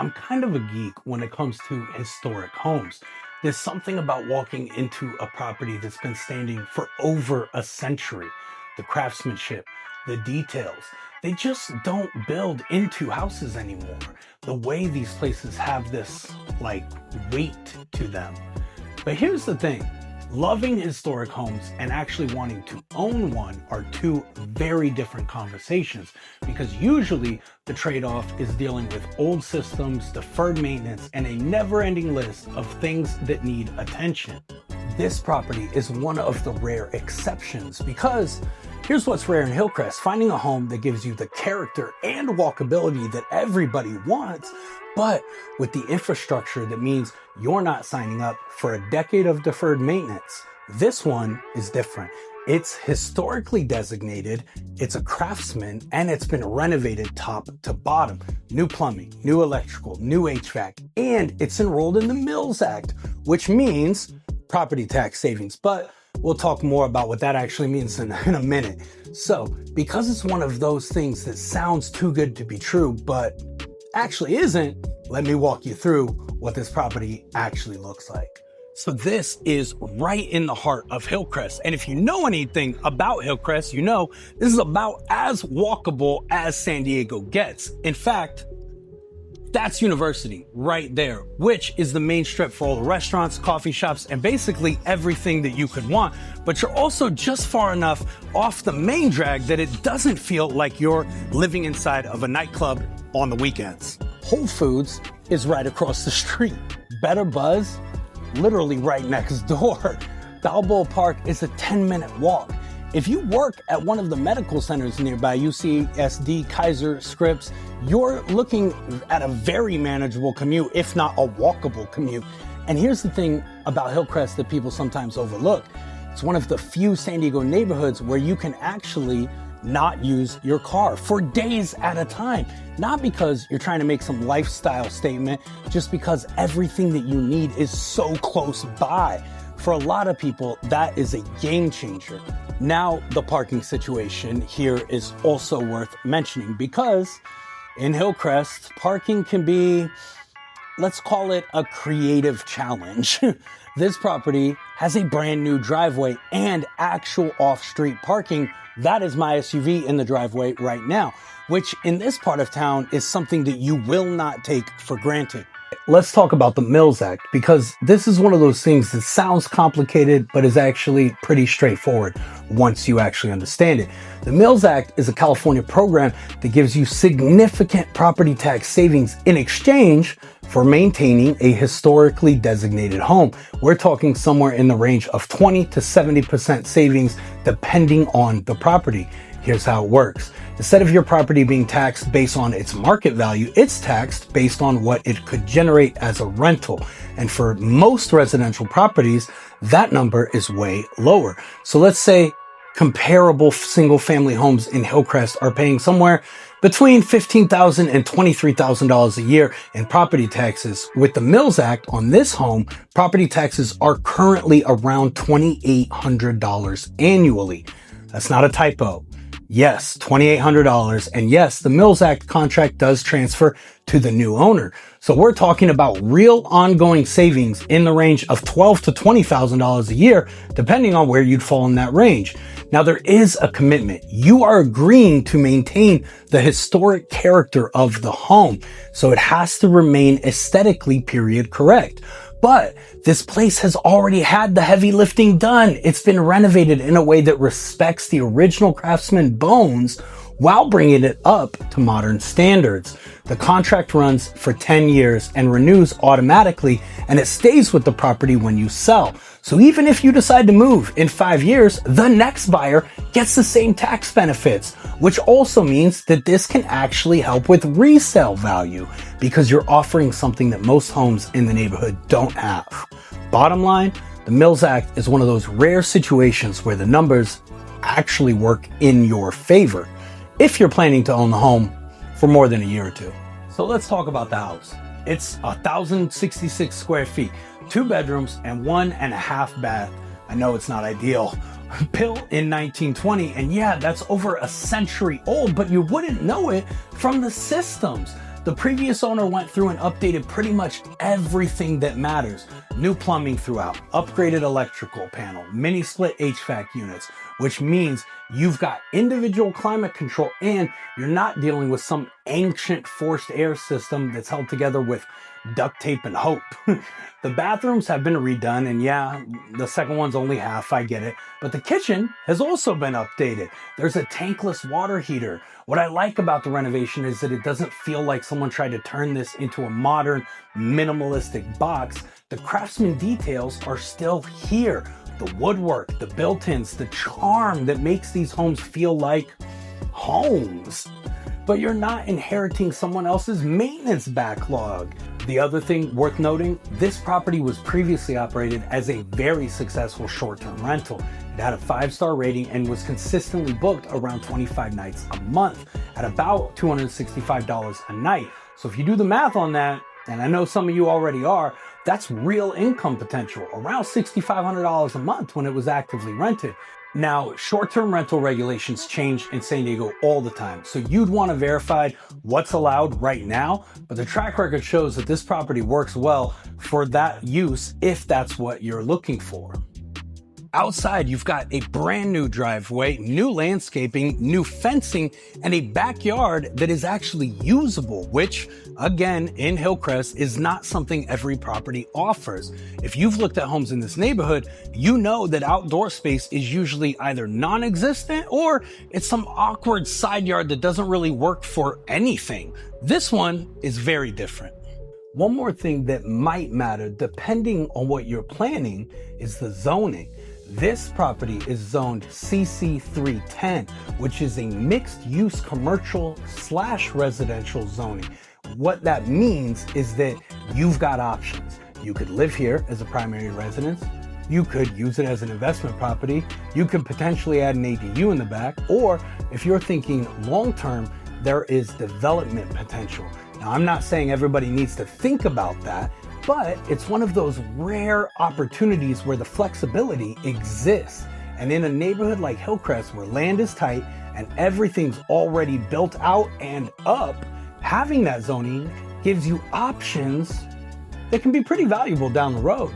I'm kind of a geek when it comes to historic homes. There's something about walking into a property that's been standing for over a century. The craftsmanship, the details, they just don't build into houses anymore. The way these places have this like weight to them. But here's the thing. Loving historic homes and actually wanting to own one are two very different conversations, because usually the trade-off is dealing with old systems, deferred maintenance, and a never-ending list of things that need attention. This property is one of the rare exceptions, because here's what's rare in Hillcrest: finding a home that gives you the character and walkability that everybody wants, but with the infrastructure that means you're not signing up for a decade of deferred maintenance. This one is different. It's historically designated, it's a Craftsman, and it's been renovated top to bottom. New plumbing, new electrical, new HVAC, and it's enrolled in the Mills Act, which means property tax savings. But we'll talk more about what that actually means in a minute. So, because it's one of those things that sounds too good to be true, but actually isn't, let me walk you through what this property actually looks like. So this is right in the heart of Hillcrest. And if you know anything about Hillcrest, you know this is about as walkable as San Diego gets. In fact, that's University right there, which is the main strip for all the restaurants, coffee shops, and basically everything that you could want. But you're also just far enough off the main drag that it doesn't feel like you're living inside of a nightclub on the weekends. Whole Foods is right across the street. Better Buzz, literally right next door. Balboa Park is a 10-minute walk. If you work at one of the medical centers nearby, UCSD, Kaiser, Scripps, you're looking at a very manageable commute, if not a walkable commute. And here's the thing about Hillcrest that people sometimes overlook. It's one of the few San Diego neighborhoods where you can actually not use your car for days at a time. Not because you're trying to make some lifestyle statement, just because everything that you need is so close by. For a lot of people, that is a game changer. Now, the parking situation here is also worth mentioning, because in Hillcrest, parking can be, let's call it, a creative challenge. This property has a brand new driveway and actual off-street parking. That is my SUV in the driveway right now, which in this part of town is something that you will not take for granted. Let's talk about the Mills Act, because this is one of those things that sounds complicated, but is actually pretty straightforward once you actually understand it. The Mills Act is a California program that gives you significant property tax savings in exchange for maintaining a historically designated home. We're talking somewhere in the range of 20 to 70% savings depending on the property. Here's how it works. Instead of your property being taxed based on its market value, it's taxed based on what it could generate as a rental. And for most residential properties, that number is way lower. So let's say comparable single family homes in Hillcrest are paying somewhere between $15,000 and $23,000 a year in property taxes. With the Mills Act on this home, property taxes are currently around $2,800 annually. That's not a typo. Yes, $2,800. And yes, the Mills Act contract does transfer to the new owner. So we're talking about real ongoing savings in the range of $12,000 to $20,000 a year, depending on where you'd fall in that range. Now, there is a commitment. You are agreeing to maintain the historic character of the home, so it has to remain aesthetically period correct. But this place has already had the heavy lifting done. It's been renovated in a way that respects the original Craftsman bones while bringing it up to modern standards. The contract runs for 10 years and renews automatically, and it stays with the property when you sell. So even if you decide to move in 5 years, the next buyer gets the same tax benefits, which also means that this can actually help with resale value, because you're offering something that most homes in the neighborhood don't have. Bottom line, the Mills Act is one of those rare situations where the numbers actually work in your favor if you're planning to own the home for more than a year or two. So let's talk about the house. It's 1,066 square feet, 2 bedrooms and 1.5 bath. I know it's not ideal. Built in 1920, and yeah, that's over a century old, but you wouldn't know it from the systems. The previous owner went through and updated pretty much everything that matters. New plumbing throughout, upgraded electrical panel, mini split HVAC units, which means you've got individual climate control and you're not dealing with some ancient forced air system that's held together with duct tape and hope. The bathrooms have been redone, and yeah, the second one's only half, I get it. But the kitchen has also been updated. There's a tankless water heater. What I like about the renovation is that it doesn't feel like someone tried to turn this into a modern, minimalistic box. The Craftsman details are still here. The woodwork, the built-ins, the charm that makes these homes feel like homes. But you're not inheriting someone else's maintenance backlog. The other thing worth noting, this property was previously operated as a very successful short-term rental. It had a 5-star rating and was consistently booked around 25 nights a month at about $265 a night. So if you do the math on that, and I know some of you already are, that's real income potential, around $6,500 a month when it was actively rented. Now, short-term rental regulations change in San Diego all the time, so you'd want to verify what's allowed right now, but the track record shows that this property works well for that use if that's what you're looking for. Outside, you've got a brand new driveway, new landscaping, new fencing, and a backyard that is actually usable, which, again, in Hillcrest is not something every property offers. If you've looked at homes in this neighborhood, you know that outdoor space is usually either non-existent or it's some awkward side yard that doesn't really work for anything. This one is very different. One more thing that might matter depending on what you're planning is the zoning. This property is zoned CC 310, which is a mixed-use commercial/residential zoning. What that means is that you've got options. You could live here as a primary residence. You could use it as an investment property. You could potentially add an ADU in the back. Or if you're thinking long-term, there is development potential. Now, I'm not saying everybody needs to think about that, but it's one of those rare opportunities where the flexibility exists. And in a neighborhood like Hillcrest, where land is tight and everything's already built out and up, having that zoning gives you options that can be pretty valuable down the road.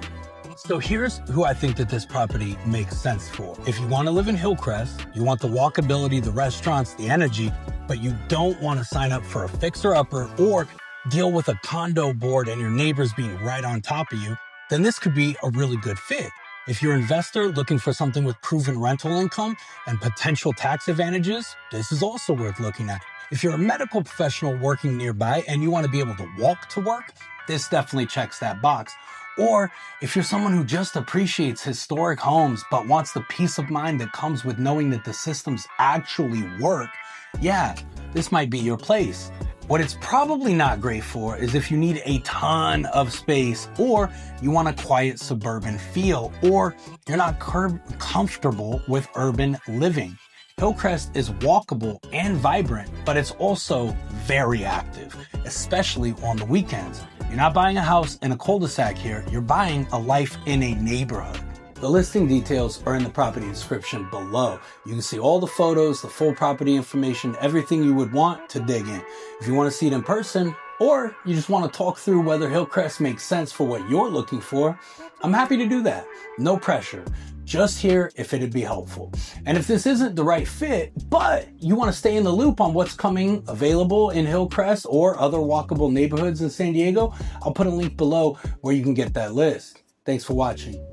So here's who I think that this property makes sense for. If you want to live in Hillcrest, you want the walkability, the restaurants, the energy, but you don't want to sign up for a fixer-upper or deal with a condo board and your neighbors being right on top of you, then this could be a really good fit. If you're an investor looking for something with proven rental income and potential tax advantages, this is also worth looking at. If you're a medical professional working nearby and you want to be able to walk to work, this definitely checks that box. Or if you're someone who just appreciates historic homes but wants the peace of mind that comes with knowing that the systems actually work, yeah, this might be your place. What it's probably not great for is if you need a ton of space, or you want a quiet suburban feel, or you're not comfortable with urban living. Hillcrest is walkable and vibrant, but it's also very active, especially on the weekends. You're not buying a house in a cul-de-sac here, you're buying a life in a neighborhood. The listing details are in the property description below. You can see all the photos, the full property information, everything you would want to dig in. If you want to see it in person, or you just want to talk through whether Hillcrest makes sense for what you're looking for, I'm happy to do that. No pressure. Just here if it'd be helpful. And if this isn't the right fit, but you want to stay in the loop on what's coming available in Hillcrest or other walkable neighborhoods in San Diego, I'll put a link below where you can get that list. Thanks for watching.